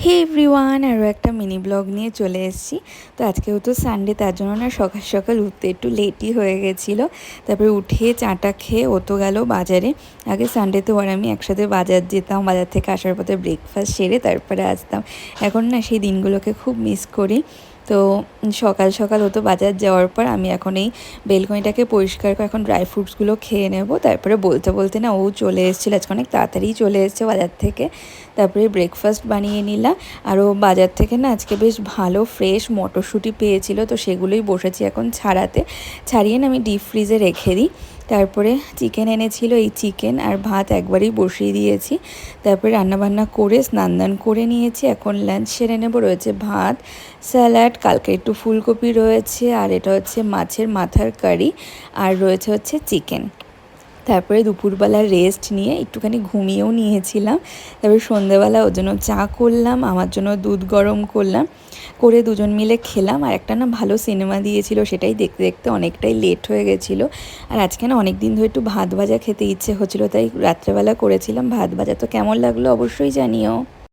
হে everyone, আরও একটা mini blog নিয়ে চলে এসেছি। তো আজকেও তো সানডে, তার জন্য না সকাল সকাল উঠতে একটু লেটই হয়ে গেছিলো। তারপরে উঠে চাটা খেয়ে ও তো গেল বাজারে। আগে সানডেতেও আর আমি একসাথে বাজার যেতাম, বাজার থেকে আসার পথে ব্রেকফাস্ট সেরে তারপরে আসতাম। এখন না সেই দিনগুলোকে খুব মিস করি। তো সকাল সকাল ও তো বাজার যাওয়ার পর আমি এখন এই বেলকনিটাকে পরিষ্কার করে এখন ড্রাই ফ্রুটসগুলো খেয়ে নেব। তারপরে বলতে বলতে না ও চলে এসেছিলো, আজকে অনেক তাড়াতাড়ি চলে এসেছে বাজার থেকে। তারপরে ব্রেকফাস্ট বানিয়ে নিলাম। আর ও বাজার থেকে না আজকে বেশ ভালো ফ্রেশ মটরশুঁটি পেয়েছিল, তো সেগুলোই বসেছি এখন ছাড়িয়ে না আমি ডিপ ফ্রিজে রেখে দিই। তারপরে চিকেন এনেছিল, এই চিকেন আর ভাত একবারেই বসিয়ে দিয়েছি। তারপরে রান্নাবান্না করে স্নান দান করে নিয়েছি, এখন লাঞ্চ সেরে নেব। রয়েছে ভাত, স্যালাড, কালকে একটু ফুলকপি রয়েছে, আর এটা হচ্ছে মাছের মাথার কারি, আর রয়েছে হচ্ছে চিকেন। তারপরে দুপুরবেলা রেস্ট নিয়ে একটুখানি ঘুমিয়েও নিয়েছিলাম। তারপরে সন্ধেবেলা ওর জন্য চা করলাম, আমার জন্য দুধ গরম করলাম, করে দুজন মিলে খেলাম। আর একটা না ভালো সিনেমা দিয়েছিল, সেটাই দেখতে দেখতে অনেকটাই লেট হয়ে গেছিলো। আর আজকে না অনেক দিন ধরে একটু ভাত ভাজা খেতে ইচ্ছে হচ্ছিলো, তাই রাত্রেবেলা করেছিলাম ভাত ভাজা। তো কেমন লাগলো অবশ্যই জানিও।